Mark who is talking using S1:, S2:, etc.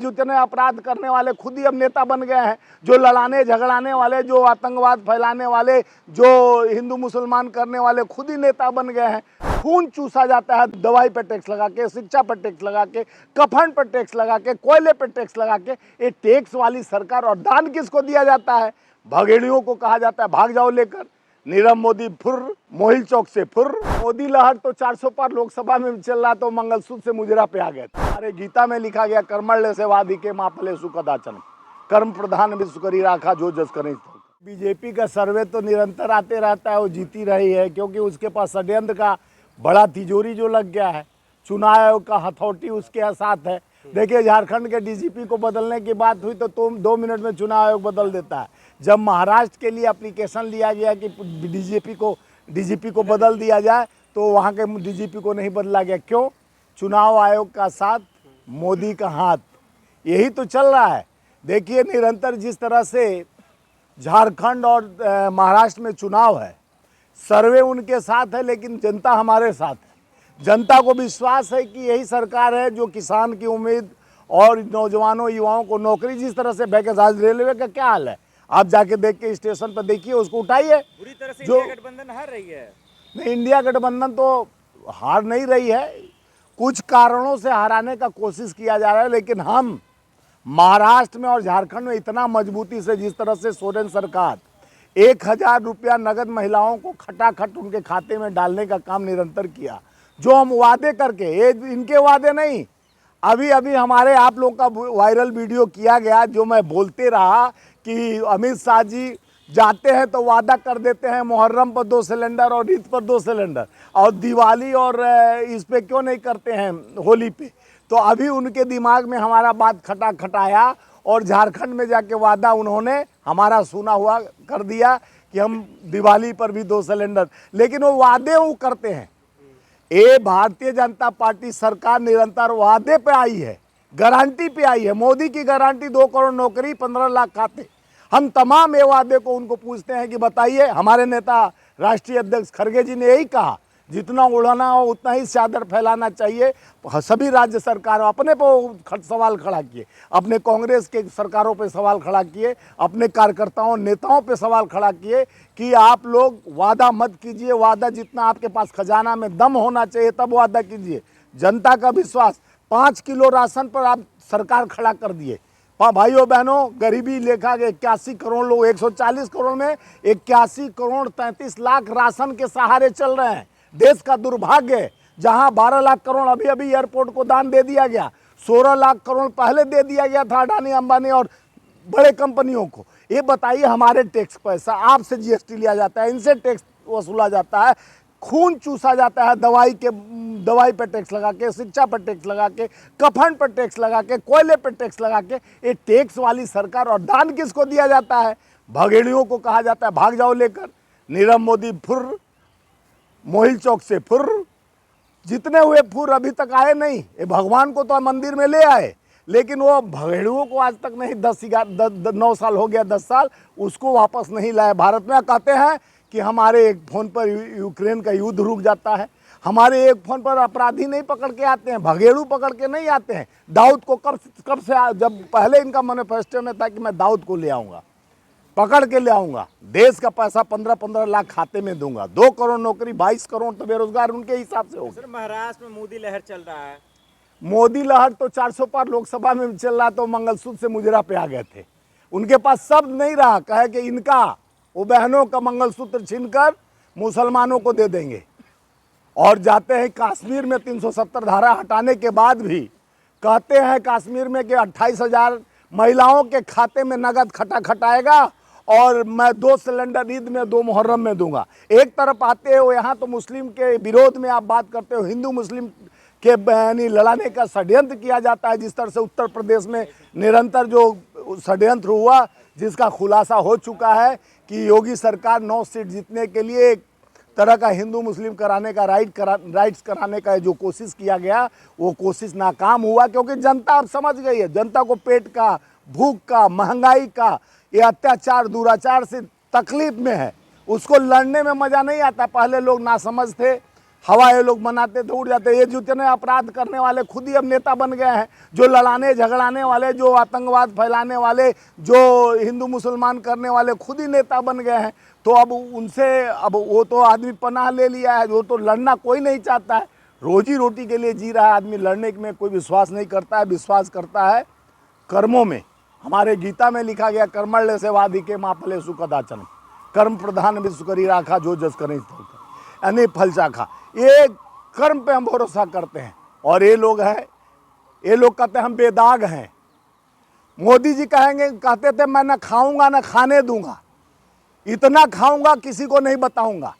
S1: जितने अपराध करने वाले खुद ही अब नेता बन गए हैं, जो लड़ाने झगड़ाने वाले, जो आतंकवाद फैलाने वाले, जो हिंदू मुसलमान करने वाले खुद ही नेता बन गए हैं। खून चूसा जाता है दवाई पर टैक्स लगा के, शिक्षा पर टैक्स लगा के, कफन पर टैक्स लगा के, कोयले पर टैक्स लगा के। ये टैक्स वाली सरकार। और दान किसको दिया जाता है? भगेड़ियों को कहा जाता है भाग जाओ लेकर। नीरव मोदी फुर, मोहिल चौक से फुर। मोदी लहर तो 400 पार लोकसभा में चल रहा तो मंगलसूत्र से मुजरा पे आ गए थे। हमारे गीता में लिखा गया कर्मण्य सेवाधि के माफले सुखदाचन, कर्म प्रधान विश्व करी राखा जो जस करें। बीजेपी का सर्वे तो निरंतर आते रहता है, वो जीती रही है क्योंकि उसके पास षड्यंत्र का बड़ा तिजोरी जो लग गया है। चुनाव आयोग का हथौटी उसके साथ है। देखिए, झारखंड के डीजीपी को बदलने की बात हुई तो 2 मिनट में चुनाव आयोग बदल देता है। जब महाराष्ट्र के लिए एप्लीकेशन लिया गया कि डीजीपी को बदल दिया जाए तो वहाँ के डीजीपी को नहीं बदला गया। क्यों? चुनाव आयोग का साथ, मोदी का हाथ, यही तो चल रहा है। देखिए, निरंतर जिस तरह से झारखंड और महाराष्ट्र में चुनाव है, सर्वे उनके साथ है लेकिन जनता हमारे साथ है। जनता को विश्वास है कि यही सरकार है जो किसान की उम्मीद और नौजवानों युवाओं को नौकरी, जिस तरह से वैकेंसी, आज रेलवे का क्या हाल है आप जाके देख के स्टेशन पर देखिए, उसको उठाइए।
S2: पूरी तरह से
S1: जो
S2: इंडिया गठबंधन हार रही है।
S1: नहीं, इंडिया गठबंधन तो हार नहीं रही है, कुछ कारणों से हराने का कोशिश किया जा रहा है। लेकिन हम महाराष्ट्र में और झारखंड में इतना मजबूती से, जिस तरह से सोरेन सरकार 1000 रुपया नगद महिलाओं को खटाखट उनके खाते में डालने का काम निरंतर किया, जो हम वादे करके, ये इनके वादे नहीं, अभी अभी हमारे आप लोग का वायरल वीडियो किया गया जो मैं बोलते रहा कि अमित शाह जी जाते हैं तो वादा कर देते हैं मुहर्रम पर 2 सिलेंडर और ईद पर 2 सिलेंडर, और दिवाली और इस पे क्यों नहीं करते हैं, होली पे। तो अभी उनके दिमाग में हमारा बात खटाया और झारखंड में जाके वादा उन्होंने हमारा सुना हुआ कर दिया कि हम दिवाली पर भी 2 सिलेंडर। लेकिन वो वादे वो करते हैं। ये भारतीय जनता पार्टी सरकार निरंतर वादे पे आई है, गारंटी पे आई है। मोदी की गारंटी 2 करोड़ नौकरी, 15 लाख खाते। हम तमाम ये वादे को उनको पूछते हैं कि बताइए। हमारे नेता राष्ट्रीय अध्यक्ष खड़गे जी ने यही कहा, जितना उड़ाना हो उतना ही चादर फैलाना चाहिए। सभी राज्य सरकारों अपने पर सवाल खड़ा किए, अपने कांग्रेस के सरकारों पे सवाल खड़ा किए, अपने कार्यकर्ताओं नेताओं पे सवाल खड़ा किए कि आप लोग वादा मत कीजिए। वादा जितना आपके पास खजाना में दम होना चाहिए तब वादा कीजिए। जनता का विश्वास, 5 किलो राशन पर आप सरकार खड़ा कर दिए। भाइयों बहनों, गरीबी लेखा के 81 करोड़ लोग, 140 करोड़ में 81 करोड़ 33 लाख राशन के सहारे चल रहे हैं। देश का दुर्भाग्य है। जहां 12 लाख करोड़ अभी अभी एयरपोर्ट को दान दे दिया गया, 16 लाख करोड़ पहले दे दिया गया था अडानी अंबानी और बड़े कंपनियों को। ये बताइए, हमारे टैक्स पैसा, आपसे जीएसटी लिया जाता है, इनसे टैक्स वसूला जाता है, खून चूसा जाता है दवाई पर टैक्स लगा के, शिक्षा पर टैक्स लगा के, कफन पर टैक्स लगा के, कोयले पर टैक्स लगा के। ये टैक्स वाली सरकार। और दान किसको दिया जाता है? भगेड़ियों को कहा जाता है भाग जाओ लेकर। नीरव मोदी फुर, मोहिल चौक से फुर। जितने हुए फुर अभी तक आए नहीं। ये भगवान को तो मंदिर में ले आए, लेकिन वो भगेड़ुओं को आज तक नहीं, 9 साल हो गया, 10 साल, उसको वापस नहीं लाए भारत में। कहते हैं कि हमारे एक फ़ोन पर यूक्रेन का युद्ध रुक जाता है, हमारे एक फ़ोन पर अपराधी नहीं पकड़ के आते हैं, भगेड़ू पकड़ के नहीं आते हैं। दाऊद को कब से, जब पहले इनका मैनिफेस्टो में था कि मैं दाऊद को ले आऊँगा, पकड़ के ले आऊँगा, देश का पैसा 15-15 लाख खाते में दूंगा, 2 करोड़ नौकरी, 22 करोड़ तो बेरोजगार उनके हिसाब से होगा।
S2: सर, महाराष्ट्र में मोदी लहर चल रहा है।
S1: मोदी लहर तो 400 पार लोकसभा में चल रहा तो मंगलसूत्र से मुजरा पे आ गए थे। उनके पास शब्द नहीं रहा, कहे कि इनका, वो बहनों का मंगलसूत्र छीनकर मुसलमानों को दे देंगे। और जाते हैं कश्मीर में 370 धारा हटाने के बाद भी कहते हैं कश्मीर में कि 28,000 महिलाओं के खाते में नगद खटाएगा और मैं 2 सिलेंडर ईद में, 2 मुहर्रम में दूंगा। एक तरफ आते हो यहाँ तो मुस्लिम के विरोध में आप बात करते हो, हिंदू मुस्लिम के यानी लड़ाने का षड्यंत्र किया जाता है। जिस तरह से उत्तर प्रदेश में निरंतर जो षड्यंत्र हुआ, जिसका खुलासा हो चुका है कि योगी सरकार 9 सीट जीतने के लिए एक तरह का हिंदू मुस्लिम कराने का राइट्स कराने का जो कोशिश किया गया, वो कोशिश नाकाम हुआ। क्योंकि जनता अब समझ गई है, जनता को पेट का, भूख का, महंगाई का, ये अत्याचार दुराचार से तकलीफ में है। उसको लड़ने में मज़ा नहीं आता। पहले लोग नासमझ थे, हवा ये लोग बनाते थे उड़ जाते। ये जितने अपराध करने वाले खुद ही अब नेता बन गए हैं, जो लड़ाने झगड़ाने वाले, जो आतंकवाद फैलाने वाले, जो हिंदू मुसलमान करने वाले खुद ही नेता बन गए हैं। तो अब उनसे अब वो तो आदमी पनाह ले लिया है, वो तो लड़ना कोई नहीं चाहता है, रोजी रोटी के लिए जी रहा है आदमी, लड़ने में कोई विश्वास नहीं करता है, विश्वास करता है कर्मों में। हमारे गीता में लिखा गया कर्मण्य से वाधिके माँ फलेषु कदाचन, कर्म प्रधान विश्व करी राखा जो जस करें यानी फल चाखा। ये कर्म पे हम भरोसा करते हैं। और ये लोग हैं, ये लोग कहते हैं हम बेदाग हैं। मोदी जी कहते थे मैं ना खाऊंगा ना खाने दूंगा, इतना खाऊंगा किसी को नहीं बताऊंगा।